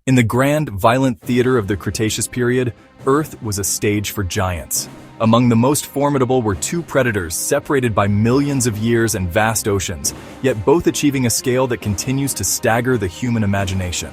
In the grand, violent theater of the Cretaceous period, Earth was a stage for giants. Among the most formidable were two predators separated by millions of years and vast oceans, yet both achieving a scale that continues to stagger the human imagination.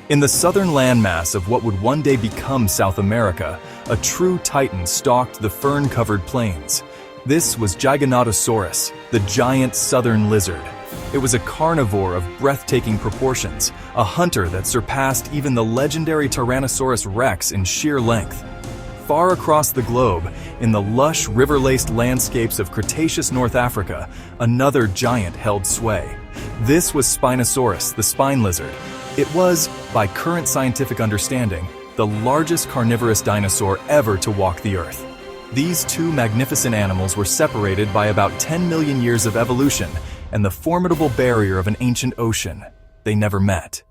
In the southern landmass of what would one day become South America, a true titan stalked the fern-covered plains. This was Giganotosaurus, the giant southern lizard. It was a carnivore of breathtaking proportions, a hunter that surpassed even the legendary Tyrannosaurus rex in sheer length. Far across the globe, in the lush, river-laced landscapes of Cretaceous North Africa, another giant held sway. This was Spinosaurus, the spine lizard. It was, by current scientific understanding, the largest carnivorous dinosaur ever to walk the Earth. These two magnificent animals were separated by about 10 million years of evolution and the formidable barrier of an ancient ocean. They never met.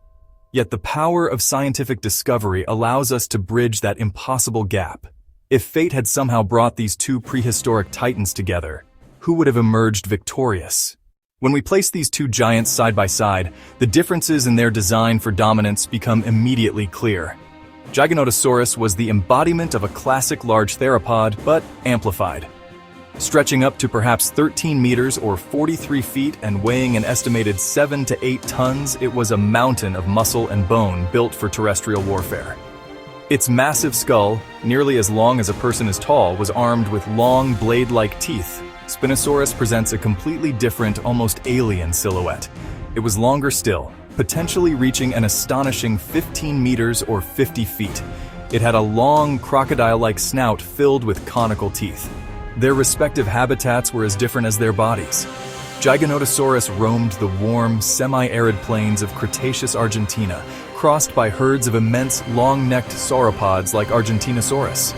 Yet the power of scientific discovery allows us to bridge that impossible gap. If fate had somehow brought these two prehistoric titans together, who would have emerged victorious? When we place these two giants side by side, the differences in their design for dominance become immediately clear. Giganotosaurus was the embodiment of a classic large theropod, but amplified. Stretching up to perhaps 13 meters or 43 feet and weighing an estimated 7 to 8 tons, it was a mountain of muscle and bone built for terrestrial warfare. Its massive skull, nearly as long as a person is tall, was armed with long, blade-like teeth. Spinosaurus presents a completely different, almost alien silhouette. It was longer still, potentially reaching an astonishing 15 meters or 50 feet. It had a long, crocodile-like snout filled with conical teeth. Their respective habitats were as different as their bodies. Giganotosaurus roamed the warm, semi-arid plains of Cretaceous Argentina, crossed by herds of immense, long-necked sauropods like Argentinosaurus.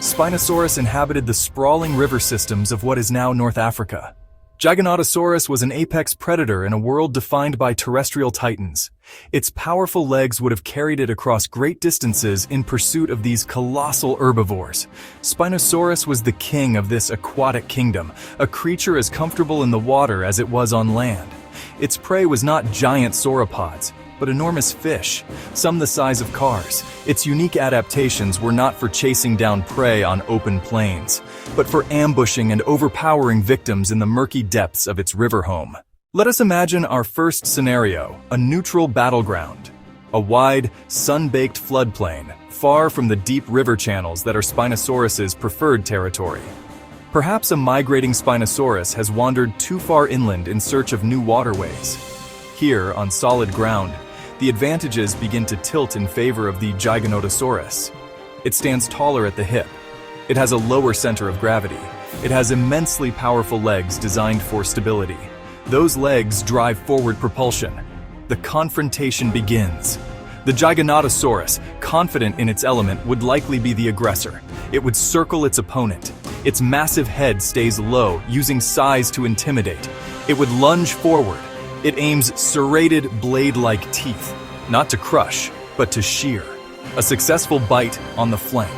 Spinosaurus inhabited the sprawling river systems of what is now North Africa. Giganotosaurus was an apex predator in a world defined by terrestrial titans. Its powerful legs would have carried it across great distances in pursuit of these colossal herbivores. Spinosaurus was the king of this aquatic kingdom, a creature as comfortable in the water as it was on land. Its prey was not giant sauropods, but enormous fish, some the size of cars. Its unique adaptations were not for chasing down prey on open plains, but for ambushing and overpowering victims in the murky depths of its river home. Let us imagine our first scenario, a neutral battleground. A wide, sun-baked floodplain, far from the deep river channels that are Spinosaurus's preferred territory. Perhaps a migrating Spinosaurus has wandered too far inland in search of new waterways. Here, on solid ground, the advantages begin to tilt in favor of the Giganotosaurus. It stands taller at the hip. It has a lower center of gravity. It has immensely powerful legs designed for stability. Those legs drive forward propulsion. The confrontation begins. The Giganotosaurus, confident in its element, would likely be the aggressor. It would circle its opponent. Its massive head stays low, using size to intimidate. It would lunge forward. It aims serrated, blade-like teeth, not to crush, but to shear. A successful bite on the flank.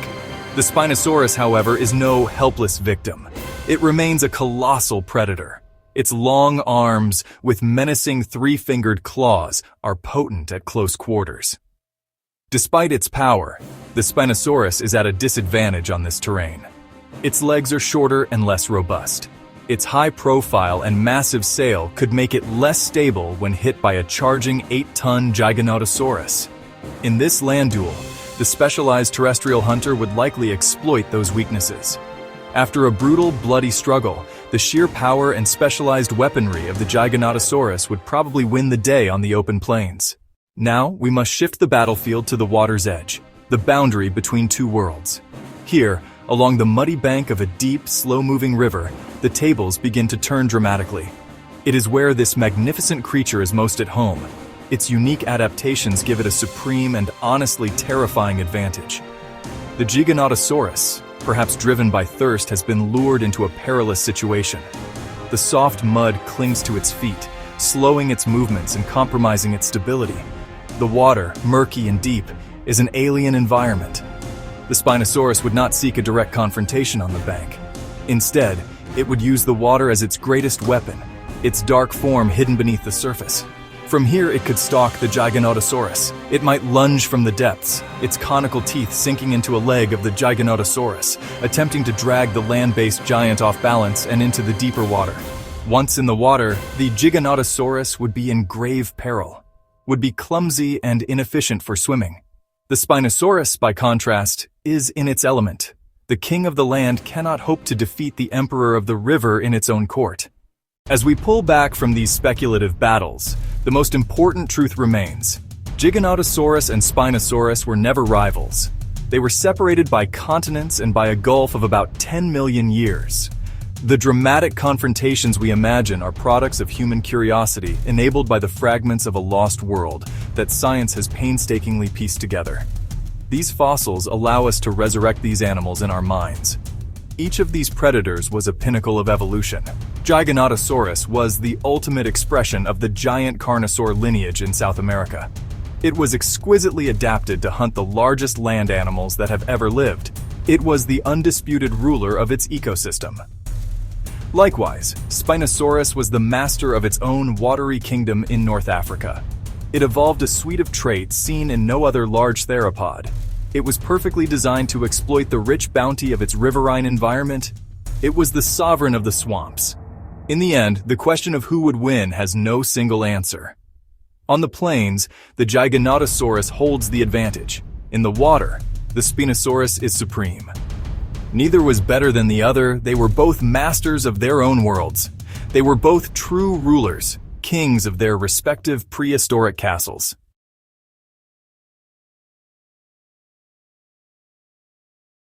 The Spinosaurus, however, is no helpless victim. It remains a colossal predator. Its long arms, with menacing three-fingered claws, are potent at close quarters. Despite its power, the Spinosaurus is at a disadvantage on this terrain. Its legs are shorter and less robust. Its high profile and massive sail could make it less stable when hit by a charging 8-ton Giganotosaurus. In this land duel, the specialized terrestrial hunter would likely exploit those weaknesses. After a brutal, bloody struggle, the sheer power and specialized weaponry of the Giganotosaurus would probably win the day on the open plains. Now, we must shift the battlefield to the water's edge, the boundary between two worlds. Here, along the muddy bank of a deep, slow-moving river, the tables begin to turn dramatically. It is where this magnificent creature is most at home. Its unique adaptations give it a supreme and honestly terrifying advantage. The Giganotosaurus, perhaps driven by thirst, has been lured into a perilous situation. The soft mud clings to its feet, slowing its movements and compromising its stability. The water, murky and deep, is an alien environment. The Spinosaurus would not seek a direct confrontation on the bank. Instead, it would use the water as its greatest weapon, its dark form hidden beneath the surface. From here, it could stalk the Giganotosaurus. It might lunge from the depths, its conical teeth sinking into a leg of the Giganotosaurus, attempting to drag the land-based giant off balance and into the deeper water. Once in the water, the Giganotosaurus would be in grave peril, would be clumsy and inefficient for swimming. The Spinosaurus, by contrast, is in its element. The king of the land cannot hope to defeat the emperor of the river in its own court. As we pull back from these speculative battles, the most important truth remains. Giganotosaurus and Spinosaurus were never rivals. They were separated by continents and by a gulf of about 10 million years. The dramatic confrontations we imagine are products of human curiosity enabled by the fragments of a lost world that science has painstakingly pieced together. These fossils allow us to resurrect these animals in our minds. Each of these predators was a pinnacle of evolution. Giganotosaurus was the ultimate expression of the giant carnivore lineage in South America. It was exquisitely adapted to hunt the largest land animals that have ever lived. It was the undisputed ruler of its ecosystem. Likewise, Spinosaurus was the master of its own watery kingdom in North Africa. It evolved a suite of traits seen in no other large theropod. It was perfectly designed to exploit the rich bounty of its riverine environment. It was the sovereign of the swamps. In the end, the question of who would win has no single answer. On the plains, the Giganotosaurus holds the advantage. In the water, the Spinosaurus is supreme. Neither was better than the other. They were both masters of their own worlds. They were both true rulers, kings of their respective prehistoric castles.